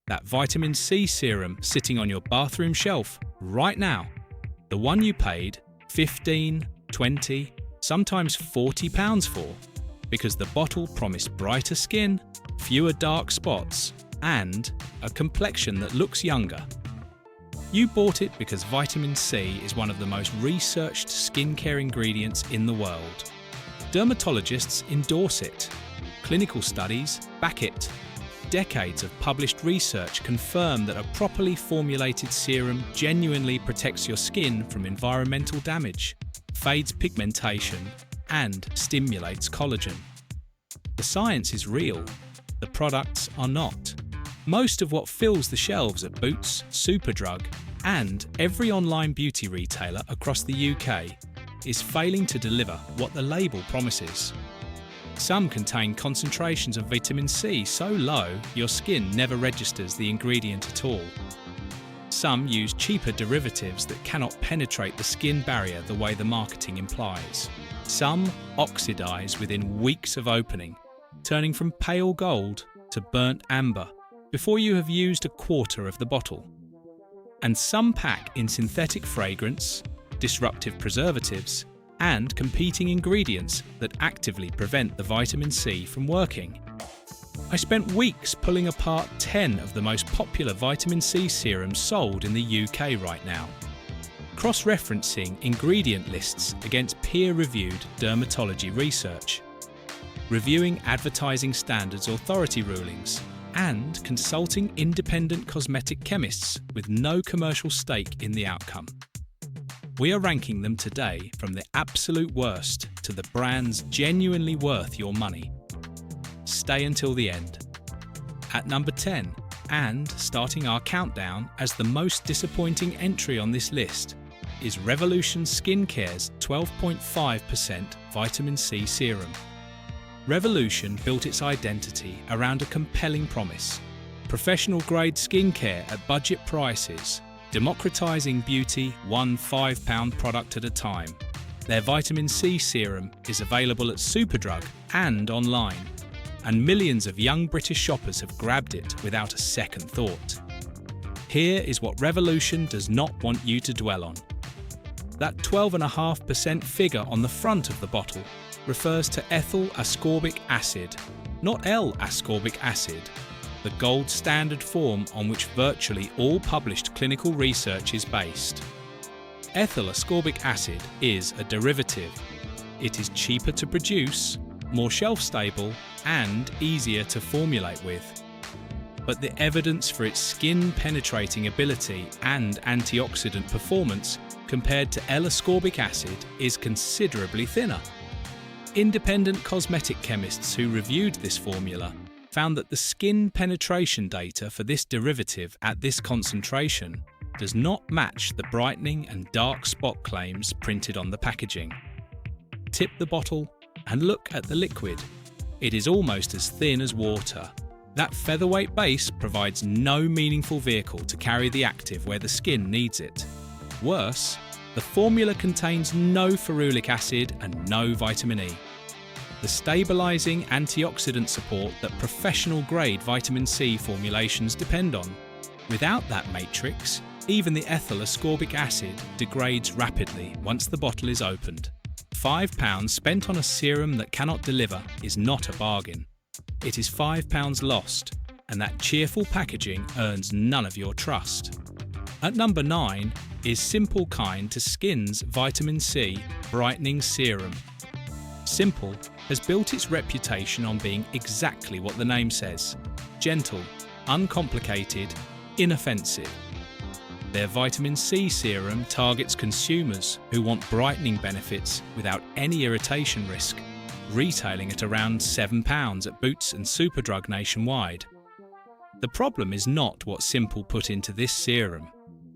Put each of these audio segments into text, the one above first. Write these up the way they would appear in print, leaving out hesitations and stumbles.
that vitamin C serum sitting on your bathroom shelf right now. The one you paid 15, 20, sometimes £40 for, because the bottle promised brighter skin, fewer dark spots, and a complexion that looks younger. You bought it because vitamin C is one of the most researched skincare ingredients in the world. Dermatologists endorse it. Clinical studies back it. Decades of published research confirm that a properly formulated serum genuinely protects your skin from environmental damage, fades pigmentation, and stimulates collagen. The science is real. The products are not. Most of what fills the shelves at Boots, Superdrug, and every online beauty retailer across the UK is failing to deliver what the label promises. Some contain concentrations of vitamin C so low your skin never registers the ingredient at all. Some use cheaper derivatives that cannot penetrate the skin barrier the way the marketing implies. Some oxidize within weeks of opening, turning from pale gold to burnt amber before you have used a quarter of the bottle. And some pack in synthetic fragrance, disruptive preservatives, and competing ingredients that actively prevent the vitamin C from working. I spent weeks pulling apart 10 of the most popular vitamin C serums sold in the UK right now, cross-referencing ingredient lists against peer-reviewed dermatology research, reviewing advertising standards authority rulings, and consulting independent cosmetic chemists with no commercial stake in the outcome. We are ranking them today from the absolute worst to the brands genuinely worth your money. Stay until the end. At number 10, and starting our countdown as the most disappointing entry on this list, is Revolution Skincare's 12.5% vitamin C serum. Revolution built its identity around a compelling promise: professional-grade skincare at budget prices, democratising beauty one £5 product at a time. Their vitamin C serum is available at Superdrug and online, and millions of young British shoppers have grabbed it without a second thought. Here is what Revolution does not want you to dwell on. That 12.5% figure on the front of the bottle refers to ethyl ascorbic acid, not L-ascorbic acid, the gold standard form on which virtually all published clinical research is based. Ethyl ascorbic acid is a derivative. It is cheaper to produce, more shelf-stable, and easier to formulate with. But the evidence for its skin-penetrating ability and antioxidant performance compared to L-ascorbic acid is considerably thinner. Independent cosmetic chemists who reviewed this formula found that the skin penetration data for this derivative at this concentration does not match the brightening and dark spot claims printed on the packaging. Tip the bottle and look at the liquid. It is almost as thin as water. That featherweight base provides no meaningful vehicle to carry the active where the skin needs it. Worse, the formula contains no ferulic acid and no vitamin E. The stabilising antioxidant support that professional-grade vitamin C formulations depend on. Without that matrix, even the ethyl ascorbic acid degrades rapidly once the bottle is opened. £5 spent on a serum that cannot deliver is not a bargain. It is £5 lost, and that cheerful packaging earns none of your trust. At number 9 is Simple Kind to Skin's Vitamin C Brightening Serum. Simple has built its reputation on being exactly what the name says: gentle, uncomplicated, inoffensive. Their vitamin C serum targets consumers who want brightening benefits without any irritation risk, retailing at around £7 at Boots and Superdrug nationwide. The problem is not what Simple put into this serum.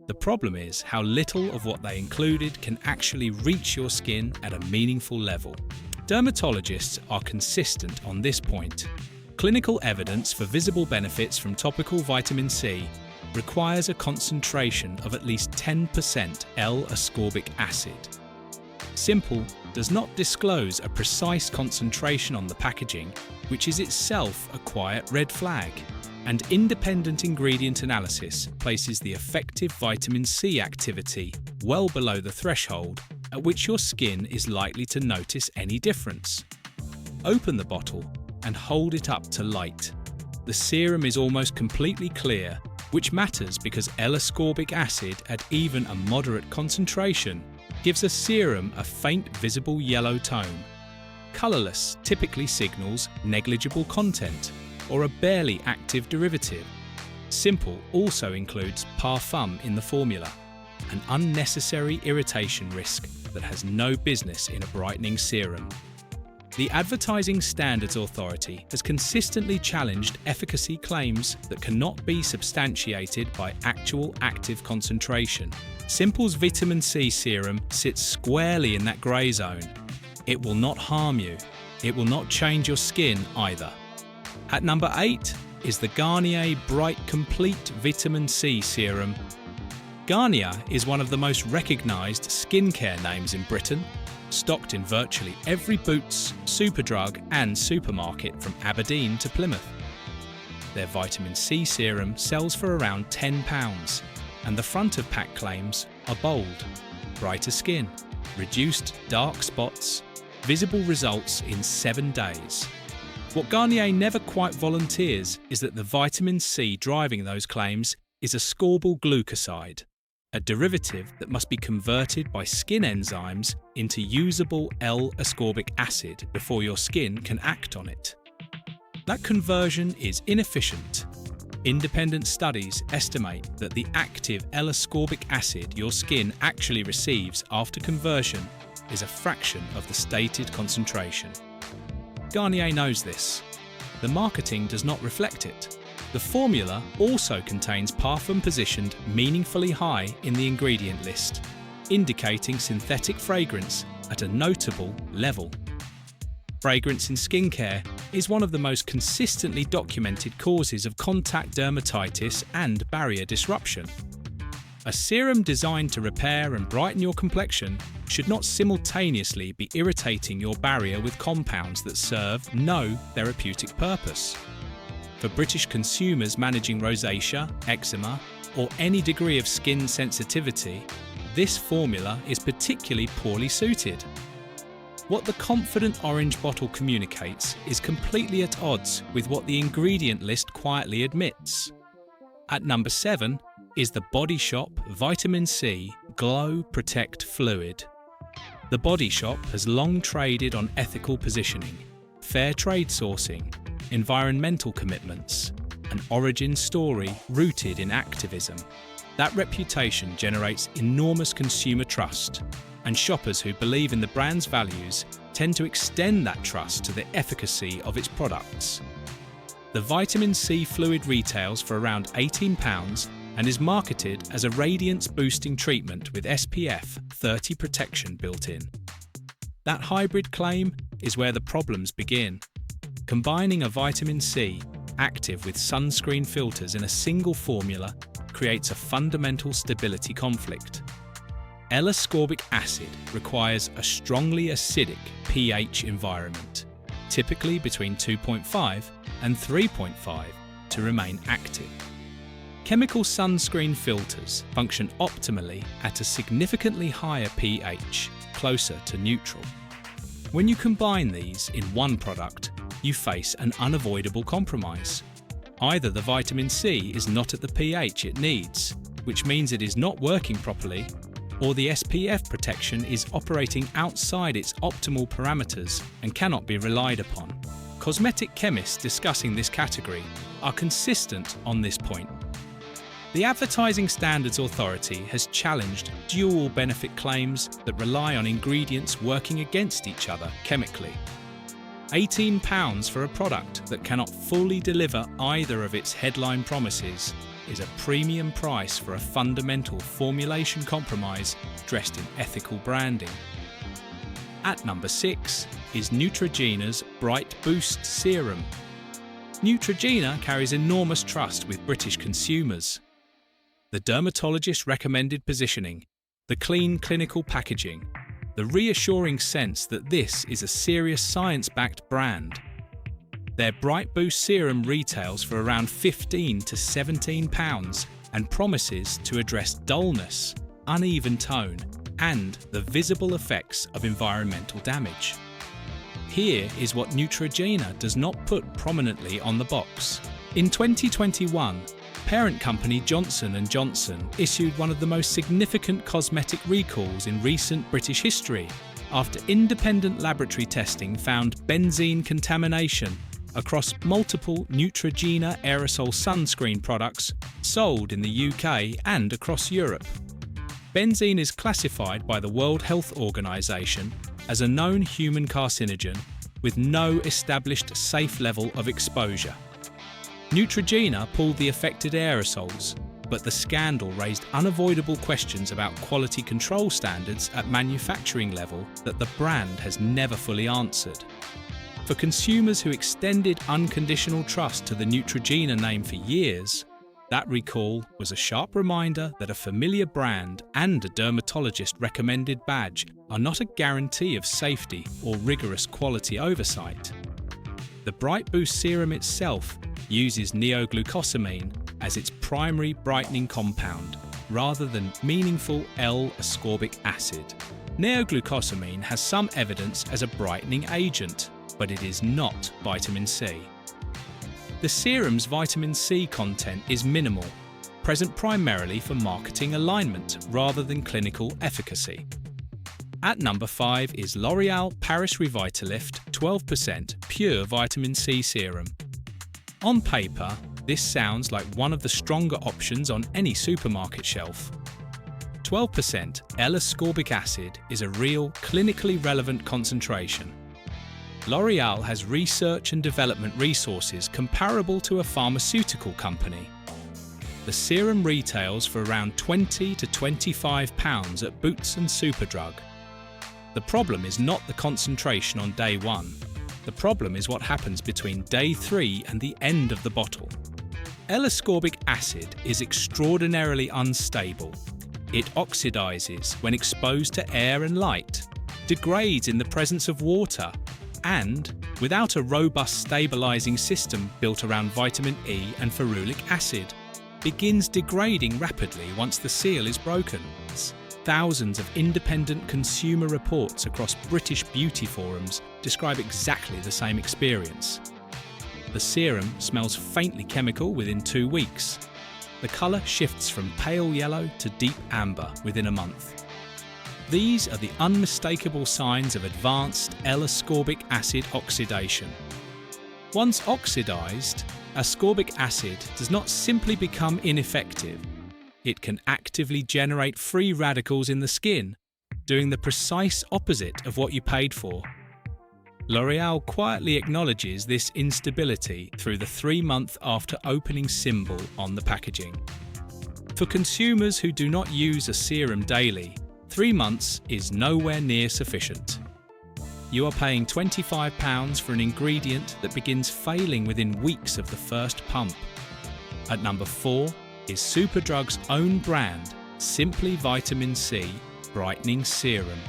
The problem is how little of what they included can actually reach your skin at a meaningful level. Dermatologists are consistent on this point. Clinical evidence for visible benefits from topical vitamin C requires a concentration of at least 10% L-ascorbic acid. Simple does not disclose a precise concentration on the packaging, which is itself a quiet red flag, and independent ingredient analysis places the effective vitamin C activity well below the threshold at which your skin is likely to notice any difference. Open the bottle and hold it up to light. The serum is almost completely clear, which matters because L-ascorbic acid at even a moderate concentration gives a serum a faint visible yellow tone. Colourless typically signals negligible content or a barely active derivative. Simple also includes parfum in the formula, an unnecessary irritation risk that has no business in a brightening serum. The Advertising Standards Authority has consistently challenged efficacy claims that cannot be substantiated by actual active concentration. Simple's vitamin C serum sits squarely in that grey zone. It will not harm you. It will not change your skin either. At number 8 is the Garnier Bright Complete Vitamin C Serum. Garnier is one of the most recognised skincare names in Britain, stocked in virtually every Boots, Superdrug and supermarket from Aberdeen to Plymouth. Their vitamin C serum sells for around £10, and the front of pack claims are bold: brighter skin, reduced dark spots, visible results in 7 days. What Garnier never quite volunteers is that the vitamin C driving those claims is ascorbyl glucoside, a derivative that must be converted by skin enzymes into usable L-ascorbic acid before your skin can act on it. That conversion is inefficient. Independent studies estimate that the active L-ascorbic acid your skin actually receives after conversion is a fraction of the stated concentration. Garnier knows this. The marketing does not reflect it. The formula also contains parfum positioned meaningfully high in the ingredient list, indicating synthetic fragrance at a notable level. Fragrance in skincare is one of the most consistently documented causes of contact dermatitis and barrier disruption. A serum designed to repair and brighten your complexion should not simultaneously be irritating your barrier with compounds that serve no therapeutic purpose. For British consumers managing rosacea, eczema, or any degree of skin sensitivity, this formula is particularly poorly suited. What the confident orange bottle communicates is completely at odds with what the ingredient list quietly admits. At number 7 is the Body Shop Vitamin C Glow Protect Fluid. The Body Shop has long traded on ethical positioning, fair trade sourcing, environmental commitments, an origin story rooted in activism. That reputation generates enormous consumer trust, and shoppers who believe in the brand's values tend to extend that trust to the efficacy of its products. The vitamin C fluid retails for around £18 and is marketed as a radiance-boosting treatment with SPF 30 protection built in. That hybrid claim is where the problems begin. Combining a vitamin C active with sunscreen filters in a single formula creates a fundamental stability conflict. L-ascorbic acid requires a strongly acidic pH environment, typically between 2.5 and 3.5, to remain active. Chemical sunscreen filters function optimally at a significantly higher pH, closer to neutral. When you combine these in one product, you face an unavoidable compromise. Either the vitamin C is not at the pH it needs, which means it is not working properly, or the SPF protection is operating outside its optimal parameters and cannot be relied upon. Cosmetic chemists discussing this category are consistent on this point. The Advertising Standards Authority has challenged dual benefit claims that rely on ingredients working against each other chemically. £18 for a product that cannot fully deliver either of its headline promises is a premium price for a fundamental formulation compromise dressed in ethical branding. At number 6 is Neutrogena's Bright Boost Serum. Neutrogena carries enormous trust with British consumers. The dermatologist recommended positioning, the clean clinical packaging, the reassuring sense that this is a serious science-backed brand. Their Bright Boost serum retails for around £15 to £17 and promises to address dullness, uneven tone, and the visible effects of environmental damage. Here is what Neutrogena does not put prominently on the box. In 2021, parent company Johnson & Johnson issued one of the most significant cosmetic recalls in recent British history after independent laboratory testing found benzene contamination across multiple Neutrogena aerosol sunscreen products sold in the UK and across Europe. Benzene is classified by the World Health Organization as a known human carcinogen with no established safe level of exposure. Neutrogena pulled the affected aerosols, but the scandal raised unavoidable questions about quality control standards at manufacturing level that the brand has never fully answered. For consumers who extended unconditional trust to the Neutrogena name for years, that recall was a sharp reminder that a familiar brand and a dermatologist-recommended badge are not a guarantee of safety or rigorous quality oversight. The Bright Boost serum itself uses neoglucosamine as its primary brightening compound, rather than meaningful L-ascorbic acid. Neoglucosamine has some evidence as a brightening agent, but it is not vitamin C. The serum's vitamin C content is minimal, present primarily for marketing alignment rather than clinical efficacy. At number 5 is L'Oréal Paris Revitalift 12% Pure Vitamin C Serum. On paper, this sounds like one of the stronger options on any supermarket shelf. 12% L-ascorbic acid is a real, clinically relevant concentration. L'Oréal has research and development resources comparable to a pharmaceutical company. The serum retails for around £20 to £25 at Boots and Superdrug. The problem is not the concentration on day 1. The problem is what happens between day 3 and the end of the bottle. L-ascorbic acid is extraordinarily unstable. It oxidizes when exposed to air and light, degrades in the presence of water, and, without a robust stabilizing system built around vitamin E and ferulic acid, begins degrading rapidly once the seal is broken. Thousands of independent consumer reports across British beauty forums describe exactly the same experience. The serum smells faintly chemical within 2 weeks. The colour shifts from pale yellow to deep amber within a month. These are the unmistakable signs of advanced L-ascorbic acid oxidation. Once oxidized, ascorbic acid does not simply become ineffective. It can actively generate free radicals in the skin, doing the precise opposite of what you paid for. L'Oréal quietly acknowledges this instability through the 3-month after opening symbol on the packaging. For consumers who do not use a serum daily, 3 months is nowhere near sufficient. You are paying £25 for an ingredient that begins failing within weeks of the first pump. At number 4 is Superdrug's own brand, Simply Vitamin C Brightening Serum.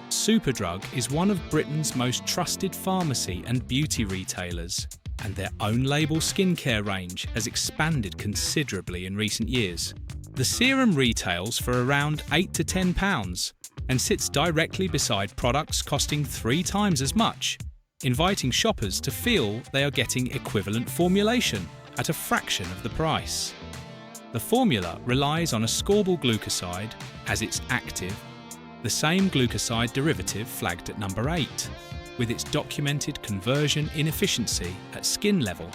Superdrug is one of Britain's most trusted pharmacy and beauty retailers, and their own label skincare range has expanded considerably in recent years. The serum retails for around £8 to £10 and sits directly beside products costing 3 times as much, inviting shoppers to feel they are getting equivalent formulation at a fraction of the price. The formula relies on ascorbyl glucoside as its active, the same glucoside derivative flagged at number 8, with its documented conversion inefficiency at skin level.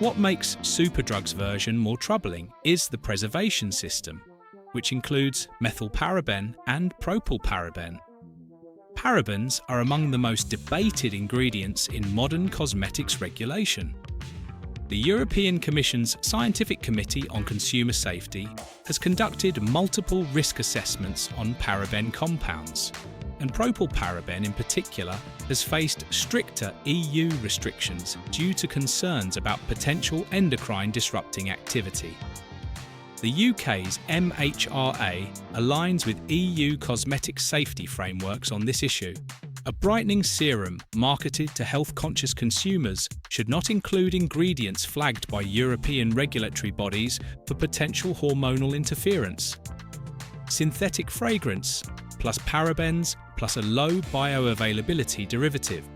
What makes Superdrug's version more troubling is the preservation system, which includes methylparaben and propylparaben. Parabens are among the most debated ingredients in modern cosmetics regulation. The European Commission's Scientific Committee on Consumer Safety has conducted multiple risk assessments on paraben compounds, and propylparaben in particular has faced stricter EU restrictions due to concerns about potential endocrine disrupting activity. The UK's MHRA aligns with EU cosmetic safety frameworks on this issue, A brightening serum marketed to health-conscious consumers should not include ingredients flagged by European regulatory bodies for potential hormonal interference. Synthetic fragrance, plus parabens, plus a low bioavailability derivative.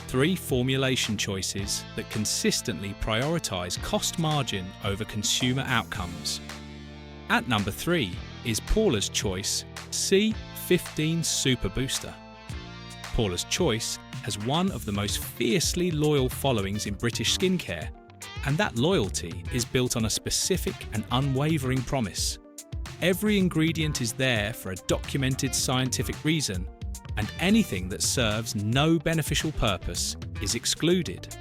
3 formulation choices that consistently prioritize cost margin over consumer outcomes. At number 3 is Paula's Choice C15 Super Booster. Paula's Choice has one of the most fiercely loyal followings in British skincare, and that loyalty is built on a specific and unwavering promise. Every ingredient is there for a documented scientific reason, and anything that serves no beneficial purpose is excluded.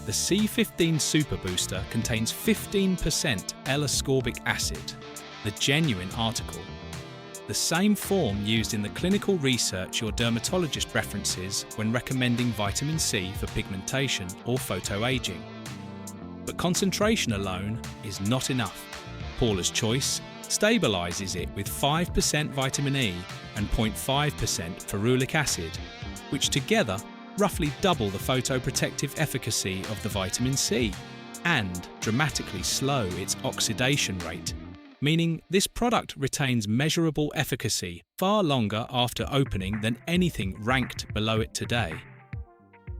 The C15 Super Booster contains 15% L-ascorbic acid, the genuine article, the same form used in the clinical research your dermatologist references when recommending vitamin C for pigmentation or photoaging. But concentration alone is not enough. Paula's Choice stabilizes it with 5% vitamin E and 0.5% ferulic acid, which together roughly double the photoprotective efficacy of the vitamin C and dramatically slow its oxidation rate, meaning this product retains measurable efficacy far longer after opening than anything ranked below it today.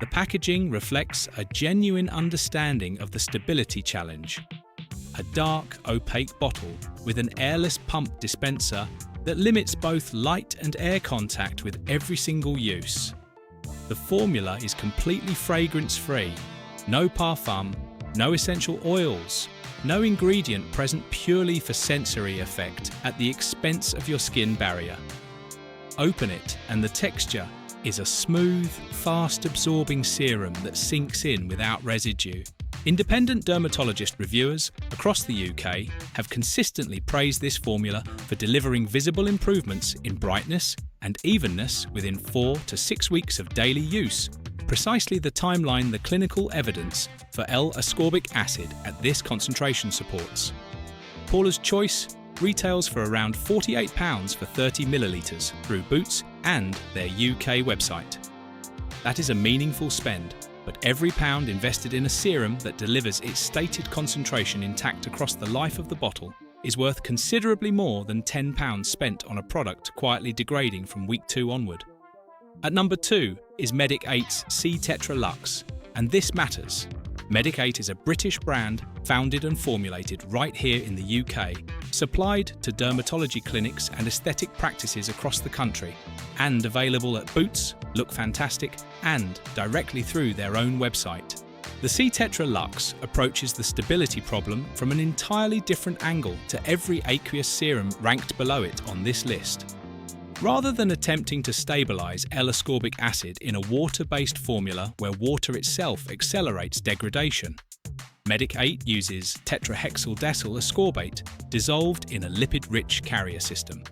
The packaging reflects a genuine understanding of the stability challenge. A dark, opaque bottle with an airless pump dispenser that limits both light and air contact with every single use. The formula is completely fragrance-free, no parfum, no essential oils, no ingredient present purely for sensory effect at the expense of your skin barrier. Open it and the texture is a smooth, fast-absorbing serum that sinks in without residue. Independent dermatologist reviewers across the UK have consistently praised this formula for delivering visible improvements in brightness and evenness within 4 to 6 weeks of daily use, precisely the timeline the clinical evidence for L-ascorbic acid at this concentration supports. Paula's Choice retails for around £48 for 30 millilitres through Boots and their UK website. That is a meaningful spend, but every pound invested in a serum that delivers its stated concentration intact across the life of the bottle is worth considerably more than £10 spent on a product quietly degrading from week 2 onward. At number 2 is Medic 8's C Tetra Luxe, and this matters. Medic 8 is a British brand founded and formulated right here in the UK, supplied to dermatology clinics and aesthetic practices across the country, and available at Boots, Look Fantastic, and directly through their own website. The C Tetra Luxe approaches the stability problem from an entirely different angle to every aqueous serum ranked below it on this list. Rather than attempting to stabilize L-ascorbic acid in a water-based formula where water itself accelerates degradation, Medic 8 uses tetrahexyldecyl ascorbate dissolved in a lipid-rich carrier system.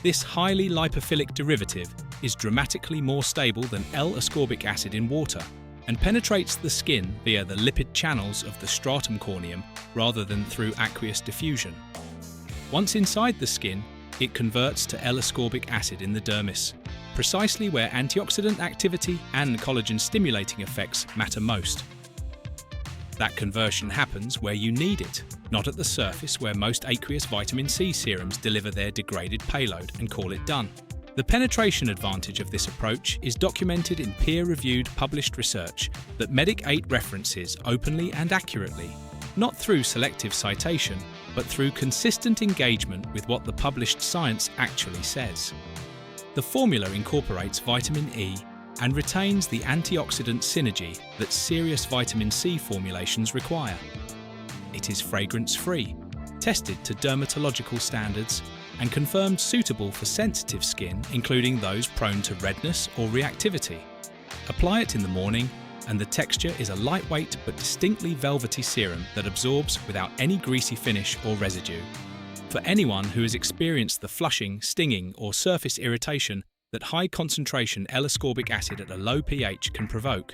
This highly lipophilic derivative is dramatically more stable than L-ascorbic acid in water and penetrates the skin via the lipid channels of the stratum corneum rather than through aqueous diffusion. Once inside the skin, it converts to L-ascorbic acid in the dermis, precisely where antioxidant activity and collagen-stimulating effects matter most. That conversion happens where you need it, not at the surface where most aqueous vitamin C serums deliver their degraded payload and call it done. The penetration advantage of this approach is documented in peer-reviewed published research that Medic 8 references openly and accurately, not through selective citation, but through consistent engagement with what the published science actually says. The formula incorporates vitamin E and retains the antioxidant synergy that serious vitamin C formulations require. It is fragrance-free, tested to dermatological standards, and confirmed suitable for sensitive skin, including those prone to redness or reactivity. Apply it in the morning, and the texture is a lightweight but distinctly velvety serum that absorbs without any greasy finish or residue. For anyone who has experienced the flushing, stinging, or surface irritation that high-concentration L-ascorbic acid at a low pH can provoke,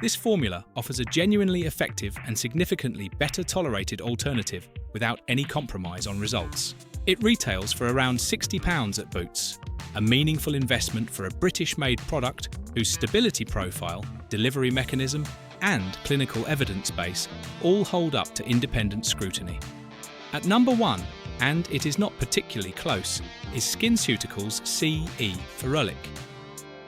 this formula offers a genuinely effective and significantly better tolerated alternative without any compromise on results. It retails for around £60 at Boots. a meaningful investment for a British-made product whose stability profile, delivery mechanism, and clinical evidence base all hold up to independent scrutiny. At number 1, and it is not particularly close, is SkinCeuticals CE Ferulic.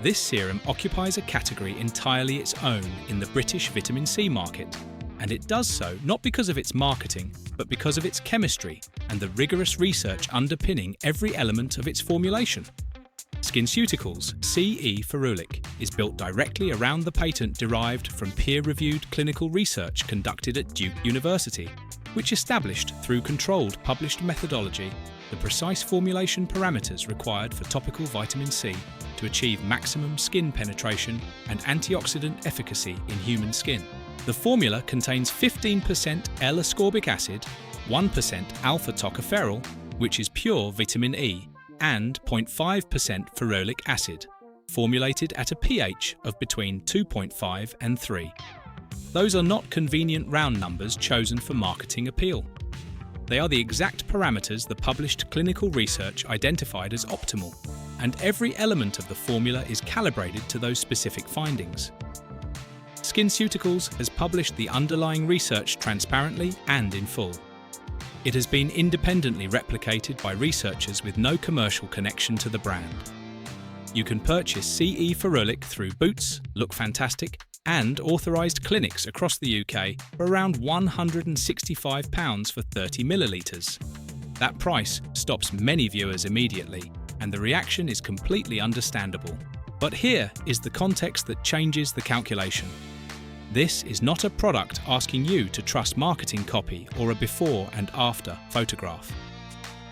This serum occupies a category entirely its own in the British vitamin C market, and it does so not because of its marketing, but because of its chemistry and the rigorous research underpinning every element of its formulation. SkinCeuticals CE Ferulic is built directly around the patent derived from peer-reviewed clinical research conducted at Duke University, which established through controlled published methodology the precise formulation parameters required for topical vitamin C to achieve maximum skin penetration and antioxidant efficacy in human skin. The formula contains 15% L-ascorbic acid, 1% alpha-tocopherol, which is pure vitamin E, and 0.5% ferulic acid, formulated at a pH of between 2.5 and 3. Those are not convenient round numbers chosen for marketing appeal. They are the exact parameters the published clinical research identified as optimal, and every element of the formula is calibrated to those specific findings. SkinCeuticals has published the underlying research transparently and in full. It has been independently replicated by researchers with no commercial connection to the brand. You can purchase CE Ferulic through Boots, Look Fantastic, and authorised clinics across the UK for around £165 for 30 millilitres. That price stops many viewers immediately, and the reaction is completely understandable. But here is the context that changes the calculation. This is not a product asking you to trust marketing copy or a before and after photograph.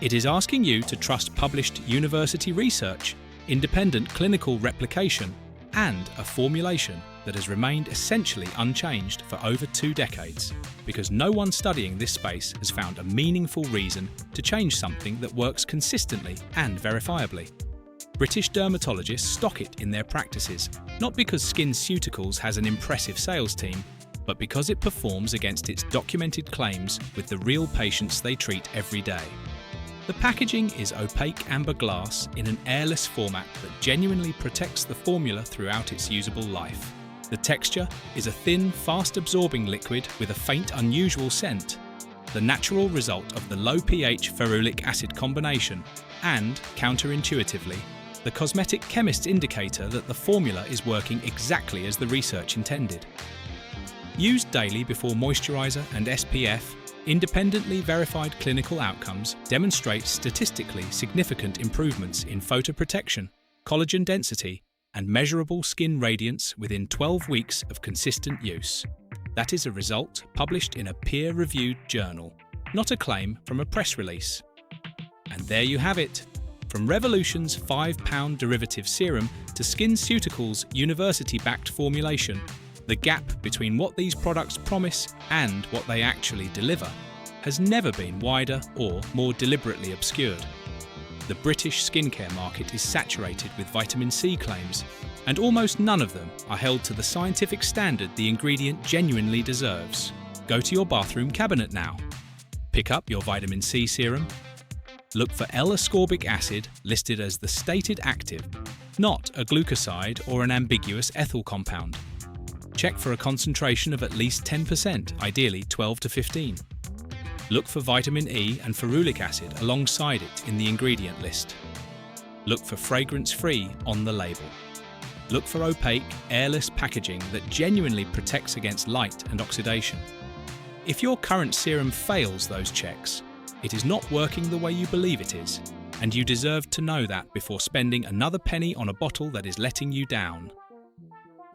It is asking you to trust published university research, independent clinical replication, and a formulation that has remained essentially unchanged for over 2 decades, because no one studying this space has found a meaningful reason to change something that works consistently and verifiably. British dermatologists stock it in their practices, not because SkinCeuticals has an impressive sales team, but because it performs against its documented claims with the real patients they treat every day. The packaging is opaque amber glass in an airless format that genuinely protects the formula throughout its usable life. The texture is a thin, fast-absorbing liquid with a faint, unusual scent, the natural result of the low pH ferulic acid combination, and, counterintuitively, the cosmetic chemist's indicator that the formula is working exactly as the research intended. Used daily before moisturiser and SPF, independently verified clinical outcomes demonstrate statistically significant improvements in photoprotection, collagen density, and measurable skin radiance within 12 weeks of consistent use. That is a result published in a peer-reviewed journal, not a claim from a press release. And there you have it. From Revolution's £5 derivative serum to SkinCeuticals' university-backed formulation, the gap between what these products promise and what they actually deliver has never been wider or more deliberately obscured. The British skincare market is saturated with vitamin C claims, and almost none of them are held to the scientific standard the ingredient genuinely deserves. Go to your bathroom cabinet now. Pick up your vitamin C serum. Look for L-ascorbic acid listed as the stated active, not a glucoside or an ambiguous ethyl compound. Check for a concentration of at least 10%, ideally 12 to 15. Look for vitamin E and ferulic acid alongside it in the ingredient list. Look for fragrance-free on the label. Look for opaque, airless packaging that genuinely protects against light and oxidation. If your current serum fails those checks, it is not working the way you believe it is, and you deserve to know that before spending another penny on a bottle that is letting you down.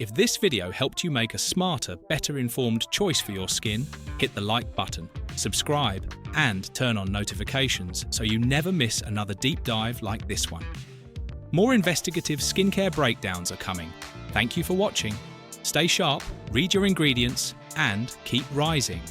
If this video helped you make a smarter, better informed choice for your skin, hit the like button, subscribe, and turn on notifications so you never miss another deep dive like this one. More investigative skincare breakdowns are coming. Thank you for watching. Stay sharp, read your ingredients, and keep rising.